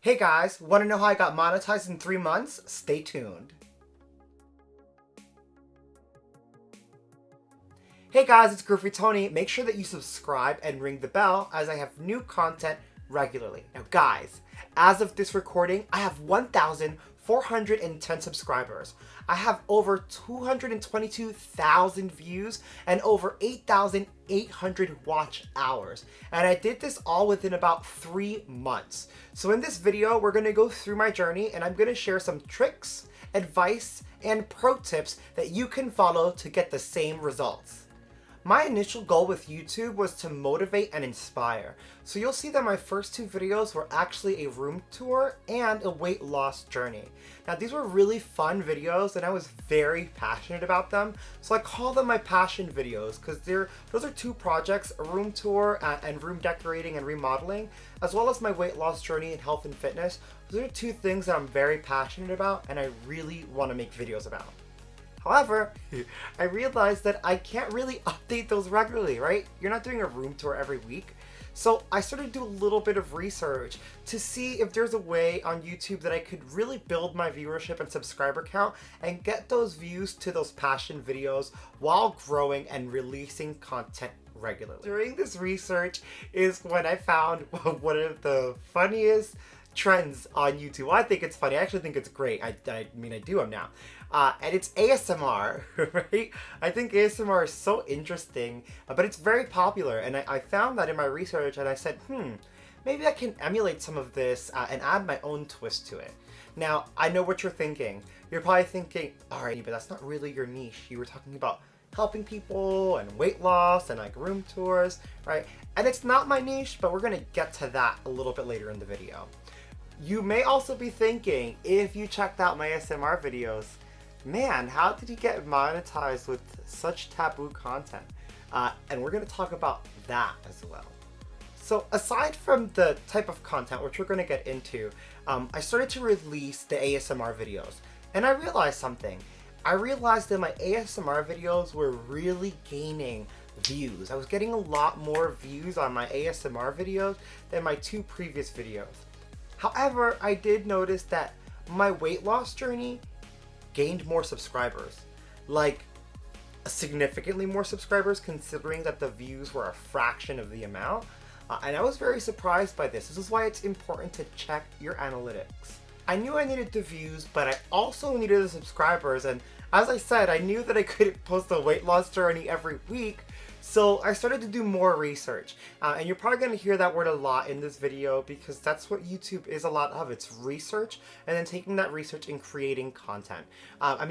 Hey guys, want to know how I got monetized in 3 months? Stay tuned. Hey guys, it's Groovy Tony. Make sure that you subscribe and ring the bell as I have new content regularly. Now guys, as of this recording, I have 1,410 subscribers. I have over 222,000 views and over 8,800 watch hours. And I did this all within about 3 months. So in this video, we're gonna go through my journey and I'm gonna share some tricks, advice, and pro tips that you can follow to get the same results. My initial goal with YouTube was to motivate and inspire. So you'll see that my first 2 videos were actually a room tour and a weight loss journey. Now these were really fun videos and I was very passionate about them. So I call them my passion videos because those are 2 projects, a room tour and room decorating and remodeling, as well as my weight loss journey in health and fitness. Those are 2 things that I'm very passionate about and I really want to make videos about. However, I realized that I can't really update those regularly, right? You're not doing a room tour every week. So I started to do a little bit of research to see if there's a way on YouTube that I could really build my viewership and subscriber count and get those views to those passion videos while growing and releasing content regularly. During this research is when I found one of the funniest trends on YouTube. Well, I think it's funny. I actually think it's great. I do them now. And it's ASMR, right? I think ASMR is so interesting, but it's very popular. And I found that in my research and I said, maybe I can emulate some of this and add my own twist to it. Now, I know what you're thinking. You're probably thinking, all right, but that's not really your niche. You were talking about helping people and weight loss and like room tours, right? And it's not my niche, but we're gonna get to that a little bit later in the video. You may also be thinking, if you checked out my ASMR videos, man, how did you get monetized with such taboo content? And we're going to talk about that as well. So aside from the type of content, which we're going to get into, I started to release the ASMR videos. And I realized something. I realized that my ASMR videos were really gaining views. I was getting a lot more views on my ASMR videos than my 2 previous videos. However, I did notice that my weight loss journey gained more subscribers, like significantly more subscribers considering that the views were a fraction of the amount. And I was very surprised by this. This is why it's important to check your analytics. I knew I needed the views, but I also needed the subscribers. And as I said, I knew that I couldn't post a weight loss journey every week. So I started to do more research, and you're probably going to hear that word a lot in this video because that's what YouTube is a lot of. It's research and then taking that research and creating content.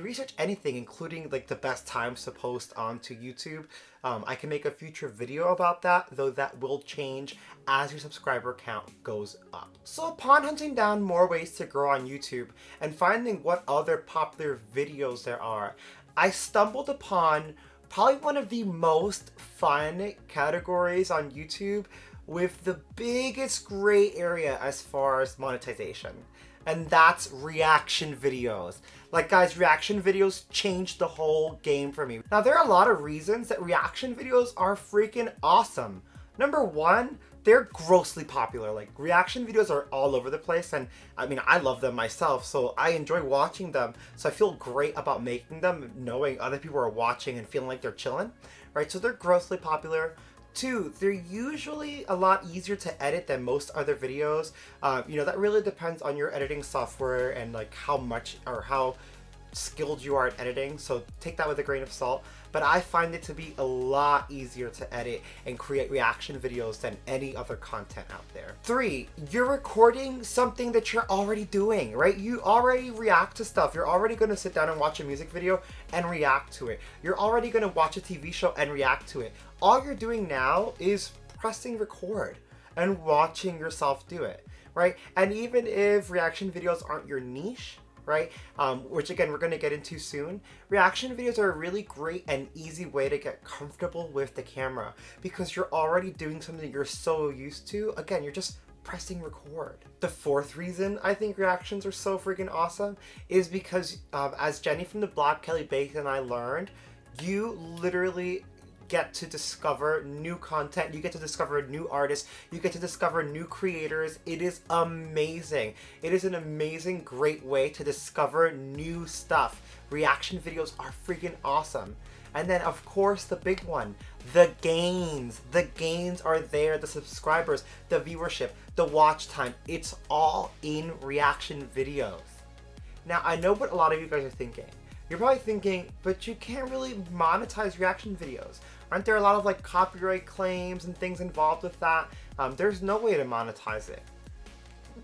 Research anything, including like the best times to post onto YouTube. I can make a future video about that, though that will change as your subscriber count goes up. So upon hunting down more ways to grow on YouTube and finding what other popular videos there are, I stumbled upon probably one of the most fun categories on YouTube with the biggest gray area as far as monetization. And that's reaction videos. Like guys, reaction videos changed the whole game for me. Now there are a lot of reasons that reaction videos are freaking awesome. Number 1, they're grossly popular. Like reaction videos are all over the place and I love them myself, so I enjoy watching them. So I feel great about making them, knowing other people are watching and feeling like they're chilling, right? So they're grossly popular. 2, they're usually a lot easier to edit than most other videos. That really depends on your editing software and like how much or how skilled you are at editing, so take that with a grain of salt. But I find it to be a lot easier to edit and create reaction videos than any other content out there. 3, you're recording something that you're already doing, right? You already react to stuff. You're already going to sit down and watch a music video and react to it. You're already going to watch a TV show and react to it. All you're doing now is pressing record and watching yourself do it, right? And even if reaction videos aren't your niche, right? Which again, we're going to get into soon. Reaction videos are a really great and easy way to get comfortable with the camera because you're already doing something you're so used to. Again, you're just pressing record. The 4th reason I think reactions are so freaking awesome is because as Jenny from the blog Kelly Baked and I learned, you literally get to discover new content, you get to discover new artists, you get to discover new creators. It is amazing. It is an amazing, great way to discover new stuff. Reaction videos are freaking awesome. And then, of course, the big one, the gains. The gains are there, the subscribers, the viewership, the watch time. It's all in reaction videos. Now, I know what a lot of you guys are thinking. You're probably thinking, but you can't really monetize reaction videos. Aren't there a lot of like copyright claims and things involved with that? There's no way to monetize it.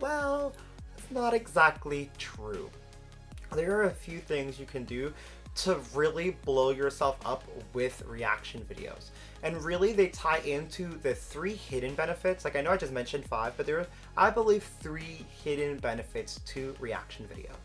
Well, it's not exactly true. There are a few things you can do to really blow yourself up with reaction videos. And really they tie into the 3 hidden benefits. Like I know I just mentioned 5, but there are, I believe, 3 hidden benefits to reaction videos.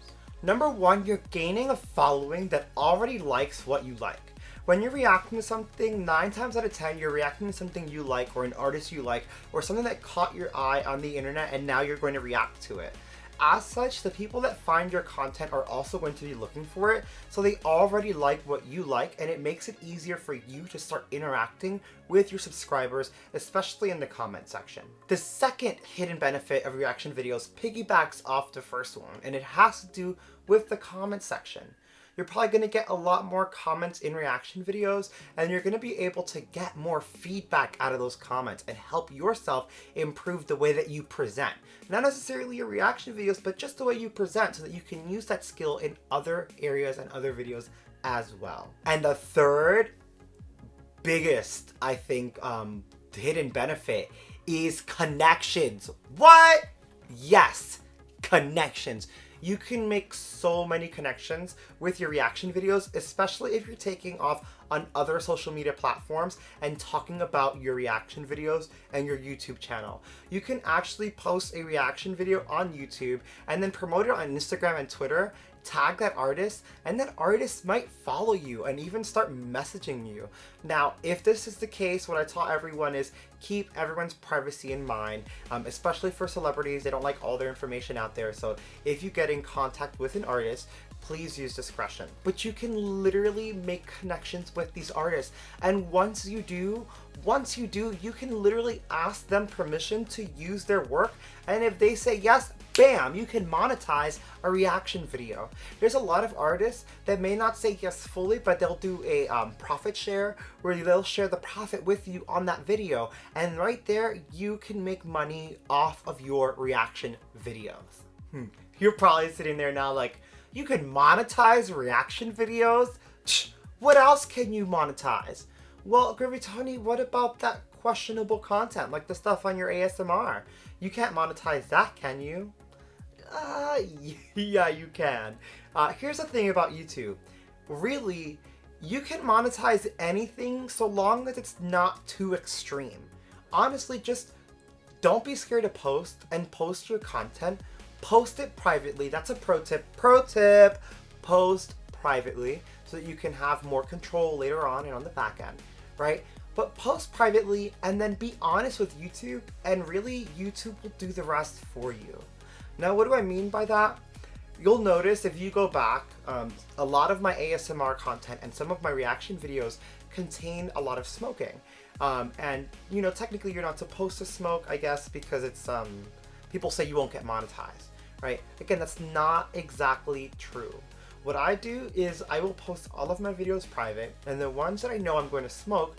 Number 1, you're gaining a following that already likes what you like. When you're reacting to something, 9 times out of 10, you're reacting to something you like or an artist you like or something that caught your eye on the internet and now you're going to react to it. As such, the people that find your content are also going to be looking for it, so they already like what you like, and it makes it easier for you to start interacting with your subscribers, especially in the comment section. The second hidden benefit of reaction videos piggybacks off the first one, and it has to do with the comment section. You're probably going to get a lot more comments in reaction videos, and you're going to be able to get more feedback out of those comments and help yourself improve the way that you present. Not necessarily your reaction videos, but just the way you present so that you can use that skill in other areas and other videos as well. And the third biggest, I think, hidden benefit is connections. What? Yes, connections. You can make so many connections with your reaction videos, especially if you're taking off on other social media platforms and talking about your reaction videos and your YouTube channel. You can actually post a reaction video on YouTube and then promote it on Instagram and Twitter, tag that artist, and that artist might follow you and even start messaging you. Now, if this is the case, what I tell everyone is keep everyone's privacy in mind, especially for celebrities. They don't like all their information out there. So if you get in contact with an artist, please use discretion. But you can literally make connections with these artists. And once you do, you can literally ask them permission to use their work. And if they say yes, bam, you can monetize a reaction video. There's a lot of artists that may not say yes fully, but they'll do a profit share where they'll share the profit with you on that video. And right there, you can make money off of your reaction videos. You're probably sitting there now like, you can monetize reaction videos? What else can you monetize? Well, Gravy Tony, what about that questionable content, like the stuff on your ASMR? You can't monetize that, can you? Yeah, you can. Here's the thing about YouTube. Really, you can monetize anything so long as it's not too extreme. Honestly, just don't be scared to post and post your content. Post it privately. That's a pro tip. Pro tip, post privately so that you can have more control later on and on the back end, right? But post privately and then be honest with YouTube, and really YouTube will do the rest for you. Now, what do I mean by that? You'll notice if you go back, a lot of my ASMR content and some of my reaction videos contain a lot of smoking. And, you know, technically you're not supposed to smoke, I guess, because it's, people say you won't get monetized, right? Again, that's not exactly true. What I do is I will post all of my videos private, and the ones that I know I'm going to smoke,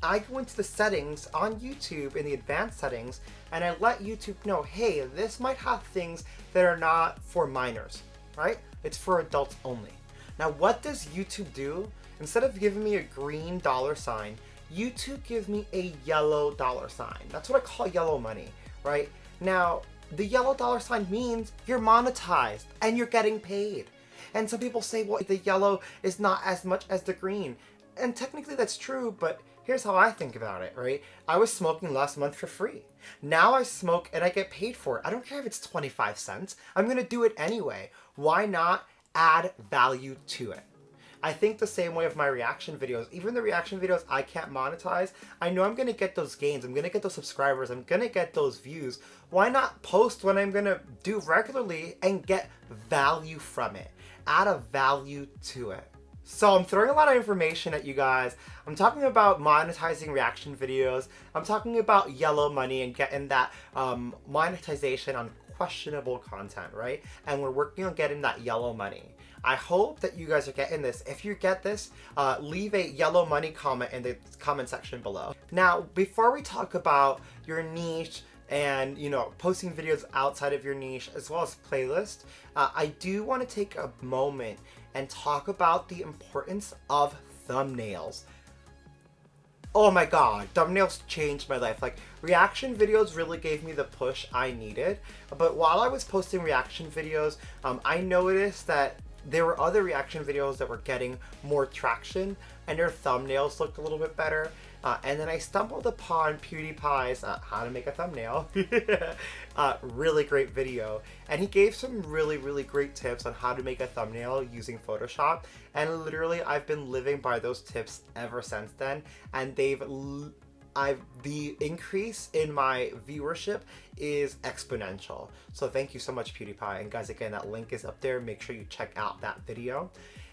I go into the settings on YouTube in the advanced settings, and I let YouTube know, hey, this might have things that are not for minors, right? It's for adults only. Now, what does YouTube do? Instead of giving me a green $sign, YouTube gives me a yellow $sign. That's what I call yellow money, right? Now, the yellow $sign means you're monetized and you're getting paid. And some people say, well, the yellow is not as much as the green. And technically that's true, but here's how I think about it, right? I was smoking last month for free. Now I smoke and I get paid for it. I don't care if it's 25 cents. I'm gonna do it anyway. Why not add value to it? I think the same way of my reaction videos. Even the reaction videos I can't monetize, I know I'm gonna get those gains. I'm gonna get those subscribers. I'm gonna get those views. Why not post what I'm gonna do regularly and get value from it? Add a value to it. So I'm throwing a lot of information at you guys. I'm talking about monetizing reaction videos. I'm talking about yellow money and getting that monetization on questionable content, right? And we're working on getting that yellow money. I hope that you guys are getting this. If you get this, leave a yellow money comment in the comment section below. Now, before we talk about your niche and posting videos outside of your niche as well as playlist, I do want to take a moment and talk about the importance of thumbnails. Oh my god, thumbnails changed my life. Like, reaction videos really gave me the push I needed. But while I was posting reaction videos, I noticed that there were other reaction videos that were getting more traction and their thumbnails looked a little bit better. And then I stumbled upon PewDiePie's How to Make a Thumbnail. Really great video. And he gave some really, really great tips on how to make a thumbnail using Photoshop. And literally, I've been living by those tips ever since then. And the increase in my viewership is exponential. So thank you so much, PewDiePie. And guys, again, that link is up there. Make sure you check out that video.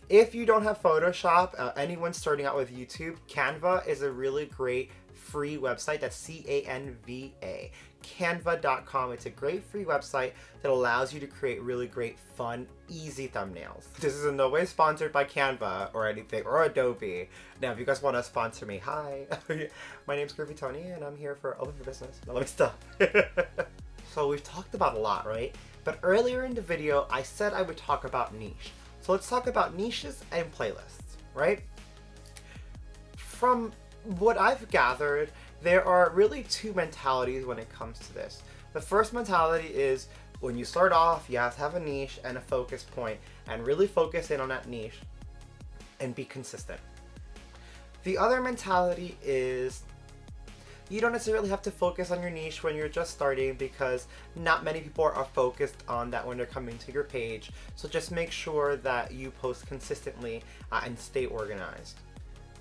If you don't have Photoshop, anyone starting out with YouTube, Canva is a really great free website. That's C-A-N-V-A. Canva.com. It's a great free website that allows you to create really great, fun, easy thumbnails. This is in no way sponsored by Canva or anything, or Adobe. Now, if you guys want to sponsor me, hi. My name's Groovy Tony, and I'm here for Open for Business. Now, let me stop. So we've talked about a lot, right? But earlier in the video, I said I would talk about niche. So let's talk about niches and playlists, right? From what I've gathered, there are really two mentalities when it comes to this. The first mentality is when you start off, you have to have a niche and a focus point and really focus in on that niche and be consistent. The other mentality is you don't necessarily have to focus on your niche when you're just starting, because not many people are focused on that when they're coming to your page. So just make sure that you post consistently and stay organized.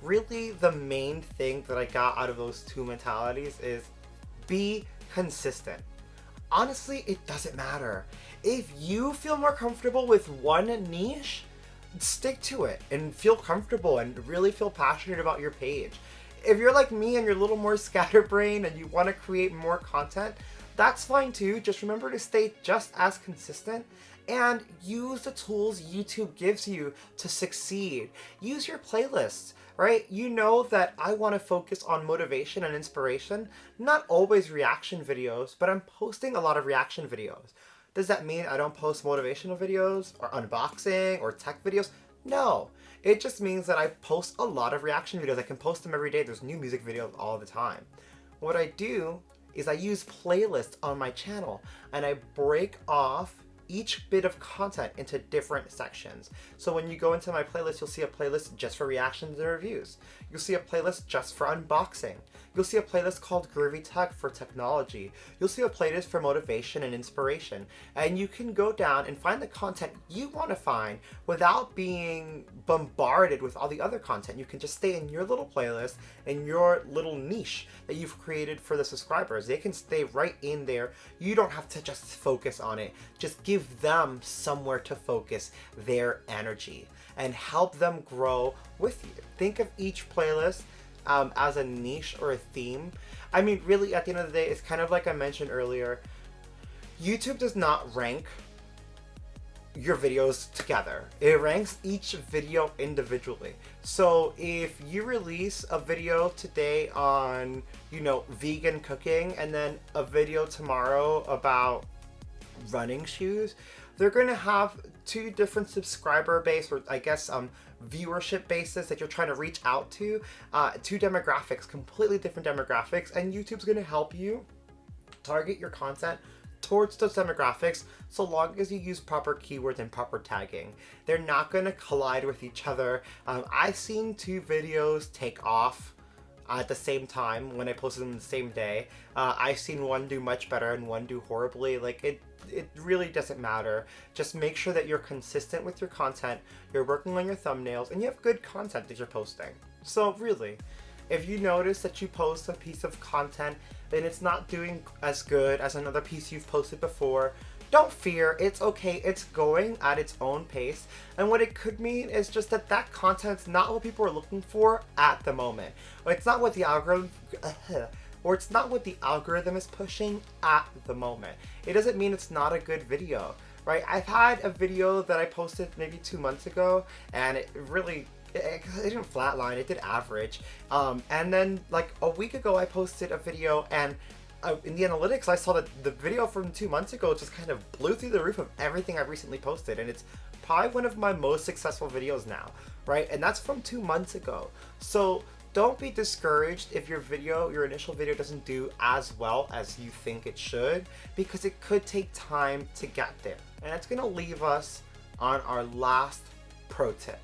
Really, the main thing that I got out of those two mentalities is be consistent. Honestly, it doesn't matter. If you feel more comfortable with one niche, stick to it and feel comfortable and really feel passionate about your page. If you're like me and you're a little more scatterbrained and you want to create more content, that's fine too. Just remember to stay just as consistent and use the tools YouTube gives you to succeed. Use your playlists, right? You know that I want to focus on motivation and inspiration, not always reaction videos, but I'm posting a lot of reaction videos. Does that mean I don't post motivational videos or unboxing or tech videos? No, it just means that I post a lot of reaction videos. I can post them every day. There's new music videos all the time. What I do is I use playlists on my channel and I break off each bit of content into different sections. So when you go into my playlist, you'll see a playlist just for reactions and reviews. You'll see a playlist just for unboxing. You'll see a playlist called Groovy Tech for technology. You'll see a playlist for motivation and inspiration. And you can go down and find the content you want to find without being bombarded with all the other content. You can just stay in your little playlist, in your little niche that you've created for the subscribers. They can stay right in there. You don't have to just focus on it. Just give them somewhere to focus their energy and help them grow with you. Think of each playlist as a niche or a theme. I mean, really, at the end of the day, it's kind of like I mentioned earlier. YouTube does not rank your videos together. It ranks each video individually. So if you release a video today on, vegan cooking and then a video tomorrow about running shoes, they're going to have two different subscriber base, or I guess viewership bases that you're trying to reach out to, two demographics, completely different demographics, and YouTube's going to help you target your content towards those demographics so long as you use proper keywords and proper tagging. They're not going to collide with each other. I've seen two videos take off at the same time when I posted them the same day. I've seen one do much better and one do horribly. Like, it really doesn't matter. Just make sure that you're consistent with your content, you're working on your thumbnails, and you have good content that you're posting. So really, if you notice that you post a piece of content and it's not doing as good as another piece you've posted before, Don't fear, it's okay, it's going at its own pace, and what it could mean is just that that content's not what people are looking for at the moment. Or it's not what the algorithm, or it's not what the algorithm is pushing at the moment. It doesn't mean it's not a good video, right? I've had a video that I posted maybe 2 months ago, and it didn't flatline, it did average. And then like a week ago I posted a video, and in the analytics, I saw that the video from 2 months ago just kind of blew through the roof of everything I've recently posted, and it's probably one of my most successful videos now, right? And that's from 2 months ago. So don't be discouraged if your initial video doesn't do as well as you think it should, because it could take time to get there. And that's gonna leave us on our last pro tip.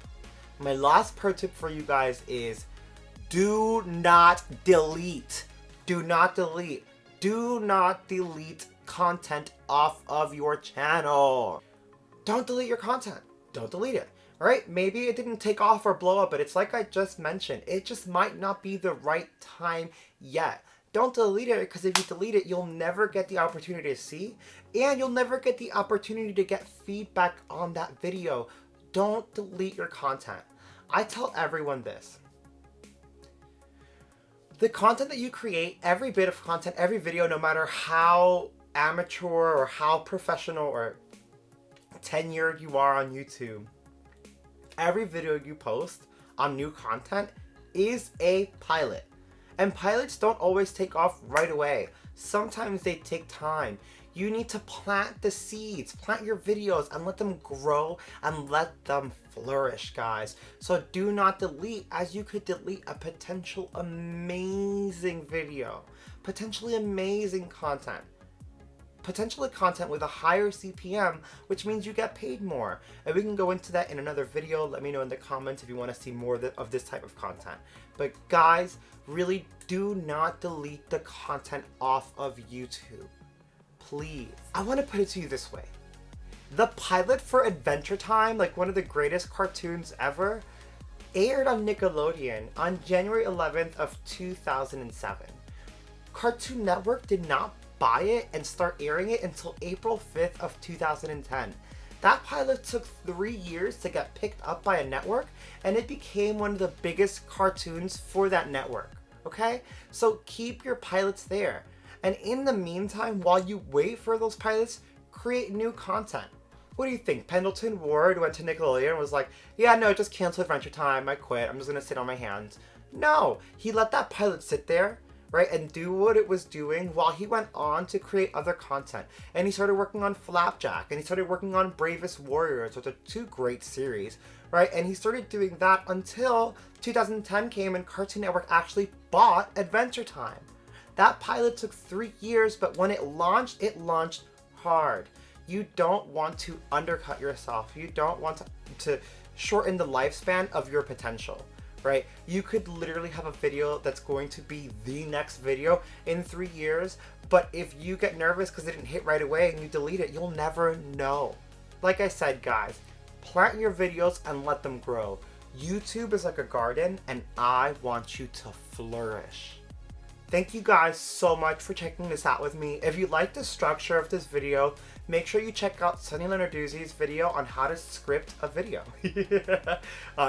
My last pro tip for you guys is do not delete. Do not delete. Do not delete content off of your channel. Don't delete your content. Don't delete it. All right? Maybe it didn't take off or blow up, but it's like I just mentioned. It just might not be the right time yet. Don't delete it, because if you delete it, you'll never get the opportunity to see, and you'll never get the opportunity to get feedback on that video. Don't delete your content. I tell everyone this. The content that you create, every bit of content, every video, no matter how amateur or how professional or tenured you are on YouTube, every video you post on new content is a pilot. And pilots don't always take off right away. Sometimes they take time. You need to plant the seeds, plant your videos, and let them grow and let them flourish, guys. So do not delete, as you could delete a potential amazing video, potentially amazing content, potentially content with a higher CPM, which means you get paid more. And we can go into that in another video. Let me know in the comments if you want to see more of this type of content. But guys, really do not delete the content off of YouTube. Please. I want to put it to you this way. The pilot for Adventure Time, like one of the greatest cartoons ever, aired on Nickelodeon on January 11th of 2007. Cartoon Network did not buy it and start airing it until April 5th of 2010. That pilot took 3 years to get picked up by a network, and it became one of the biggest cartoons for that network, okay? So keep your pilots there. And in the meantime, while you wait for those pilots, create new content. What do you think? Pendleton Ward went to Nickelodeon and was like, yeah, no, just cancel Adventure Time, I quit, I'm just gonna sit on my hands. No, he let that pilot sit there, right, and do what it was doing while he went on to create other content. And he started working on Flapjack, and he started working on Bravest Warriors, which are 2 great series, right? And he started doing that until 2010 came and Cartoon Network actually bought Adventure Time. That pilot took 3 years, but when it launched hard. You don't want to undercut yourself. You don't want to shorten the lifespan of your potential, right? You could literally have a video that's going to be the next video in 3 years, but if you get nervous because it didn't hit right away and you delete it, you'll never know. Like I said, guys, plant your videos and let them grow. YouTube is like a garden, and I want you to flourish. Thank you guys so much for checking this out with me. If you like the structure of this video, make sure you check out Sunny Lenarduzzi's video on how to script a video.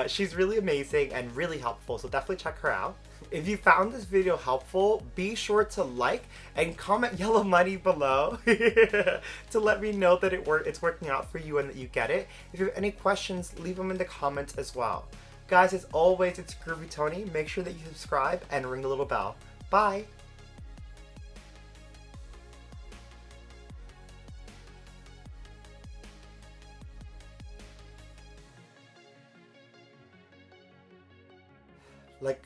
She's really amazing and really helpful, so definitely check her out. If you found this video helpful, be sure to like and comment yellow money below to let me know that it's working out for you and that you get it. If you have any questions, leave them in the comments as well. Guys, as always, it's Groovy Tony. Make sure that you subscribe and ring the little bell. Bye! Like,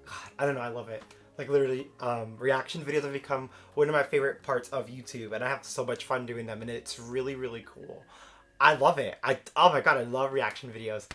God, I don't know, I love it. Like literally, reaction videos have become one of my favorite parts of YouTube, and I have so much fun doing them, and it's really, really cool. I love it. Oh my God, I love reaction videos.